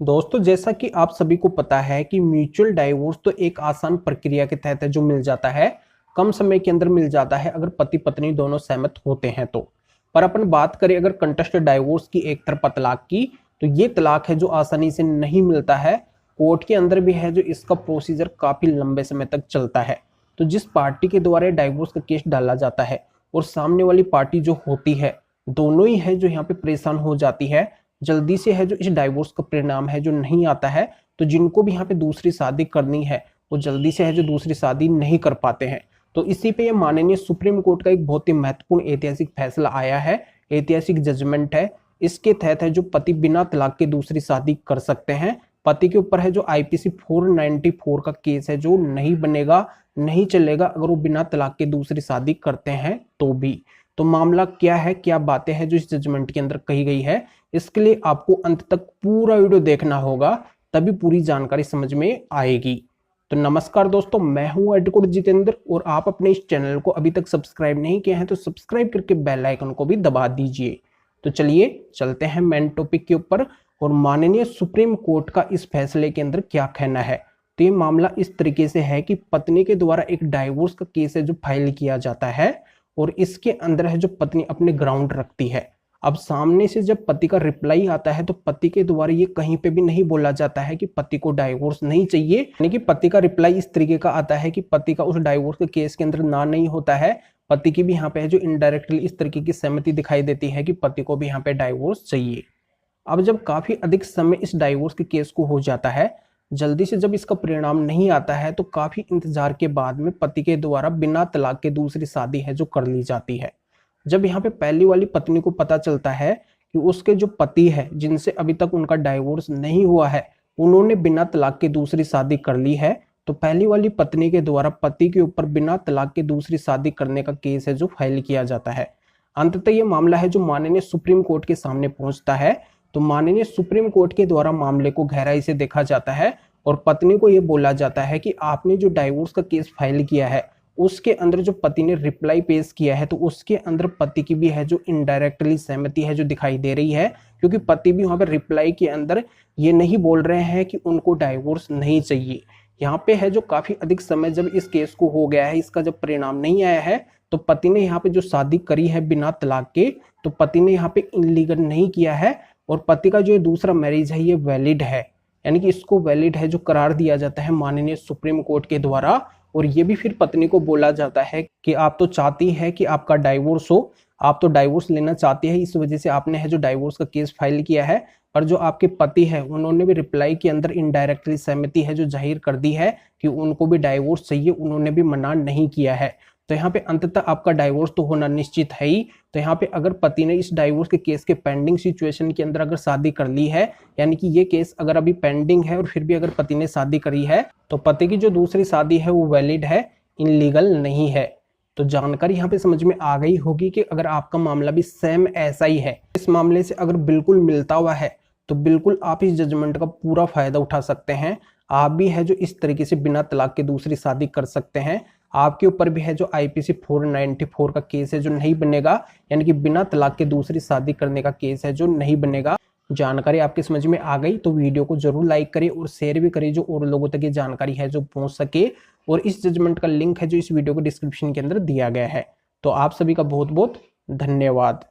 दोस्तों, जैसा कि आप सभी को पता है कि म्यूचुअल डाइवोर्स तो एक आसान प्रक्रिया के तहत है जो मिल जाता है, कम समय के अंदर मिल जाता है अगर पति पत्नी दोनों सहमत होते हैं तो। पर अपन बात करें अगर कंटेस्टेड डाइवोर्स की, एक तरफा तलाक की, तो ये तलाक है जो आसानी से नहीं मिलता है। कोर्ट के अंदर भी है जो इसका प्रोसीजर काफी लंबे समय तक चलता है। तो जिस पार्टी के द्वारा डाइवोर्स का केस डाला जाता है और सामने वाली पार्टी जो होती है, दोनों ही है जो यहाँ पे परेशान हो जाती है। जल्दी से है जो इस डाइवोर्स का परिणाम है जो नहीं आता है, तो जिनको भी यहाँ पे दूसरी शादी करनी है वो जल्दी से है जो दूसरी शादी नहीं कर पाते हैं। तो इसी पे ये माननीय सुप्रीम कोर्ट का एक बहुत ही महत्वपूर्ण ऐतिहासिक फैसला आया है, ऐतिहासिक जजमेंट है। इसके तहत है जो पति बिना तलाक के दूसरी शादी कर सकते हैं। पति के ऊपर है जो आईपीसी 494 का केस है जो नहीं बनेगा, नहीं चलेगा अगर वो बिना तलाक के दूसरी शादी करते हैं तो भी। तो मामला क्या है, क्या बातें हैं जो इस जजमेंट के अंदर कही गई है, इसके लिए आपको अंत तक पूरा वीडियो देखना होगा, तभी पूरी जानकारी समझ में आएगी। तो नमस्कार दोस्तों, मैं हूं एडवोकेट जितेंद्र और आप अपने इस चैनल को अभी तक सब्सक्राइब नहीं किए हैं तो सब्सक्राइब करके बेल आइकन को भी दबा दीजिए। तो चलिए चलते हैं मेन टॉपिक के ऊपर और माननीय सुप्रीम कोर्ट का इस फैसले के अंदर क्या कहना है। तो ये मामला इस तरीके से है कि पत्नी के द्वारा एक डाइवोर्स का केस है जो फाइल किया जाता है और इसके अंदर है जो पत्नी अपने ग्राउंड रखती है। अब सामने से जब पति का रिप्लाई आता है तो पति के द्वारा ये कहीं पे भी नहीं बोला जाता है कि पति को डाइवोर्स नहीं चाहिए, यानी कि पति का रिप्लाई इस तरीके का आता है कि पति का उस डाइवोर्स के केस के अंदर ना नहीं होता है। पति की भी यहाँ पे है जो इनडायरेक्टली इस तरीके की सहमति दिखाई देती है कि पति को भी यहाँ पे डाइवोर्स चाहिए। अब जब काफी अधिक समय इस डाइवोर्स के केस को हो जाता है, जल्दी से जब इसका परिणाम नहीं आता है तो काफी इंतजार के बाद में पति के द्वारा बिना तलाक के दूसरी शादी है जो कर ली जाती है। जब यहाँ पे पहली वाली पत्नी को पता चलता है कि उसके जो पति है जिनसे अभी तक उनका डाइवोर्स नहीं हुआ है, उन्होंने बिना तलाक के दूसरी शादी कर ली है, तो पहली वाली पत्नी के द्वारा पति के ऊपर बिना तलाक के दूसरी शादी करने का केस है जो फाइल किया जाता है। अंततः ये मामला है जो माननीय सुप्रीम कोर्ट के सामने पहुंचता है। तो माननीय सुप्रीम कोर्ट के द्वारा मामले को गहराई से देखा जाता है और पत्नी को यह बोला जाता है कि आपने जो डाइवोर्स का केस फाइल किया है उसके अंदर जो पति ने रिप्लाई पेश किया है तो उसके अंदर पति की भी है जो इनडायरेक्टली सहमति है जो दिखाई दे रही है, क्योंकि पति भी वहां पर रिप्लाई के अंदर ये नहीं बोल रहे हैं कि उनको डाइवोर्स नहीं चाहिए। यहाँ पे है जो काफी अधिक समय जब इस केस को हो गया है, इसका जब परिणाम नहीं आया है, तो पति ने यहाँ पे जो शादी करी है बिना तलाक के, तो पति ने यहाँ पे इनलीगल नहीं किया है और पति का जो दूसरा मैरिज है ये वैलिड है, यानी कि इसको वैलिड है जो करार दिया जाता है माननीय सुप्रीम कोर्ट के द्वारा। और ये भी फिर पत्नी को बोला जाता है कि आप तो चाहती है कि आपका डाइवोर्स हो, आप तो डाइवोर्स लेना चाहती है, इस वजह से आपने है जो डाइवोर्स का केस फाइल किया है। पर जो आपके पति है उन्होंने भी रिप्लाई के अंदर इनडायरेक्टली सहमति है जो जाहिर कर दी है कि उनको भी डाइवोर्स चाहिए, उन्होंने भी मना नहीं किया है। तो यहाँ पे अंततः आपका डाइवोर्स तो होना निश्चित है ही। तो यहाँ पे अगर पति ने इस डाइवोर्स के केस के पेंडिंग सिचुएशन के अंदर अगर शादी कर ली है, यानी कि ये केस अगर अभी पेंडिंग है और फिर भी अगर पति ने शादी करी है, तो पति की जो दूसरी शादी है वो वैलिड है, इनलीगल नहीं है। तो जानकारी यहाँ पे समझ में आ गई होगी कि अगर आपका मामला भी सेम ऐसा ही है, इस मामले से अगर बिल्कुल मिलता हुआ है, तो बिल्कुल आप इस जजमेंट का पूरा फायदा उठा सकते हैं। आप भी है जो इस तरीके से बिना तलाक के दूसरी शादी कर सकते हैं। आपके ऊपर भी है जो आईपीसी 494 का केस है जो नहीं बनेगा, यानी कि बिना तलाक के दूसरी शादी करने का केस है जो नहीं बनेगा। जानकारी आपके समझ में आ गई तो वीडियो को जरूर लाइक करिए और शेयर भी करिए जो और लोगों तक ये जानकारी है जो पहुंच सके। और इस जजमेंट का लिंक है जो इस वीडियो को डिस्क्रिप्शन के अंदर दिया गया है। तो आप सभी का बहुत बहुत धन्यवाद।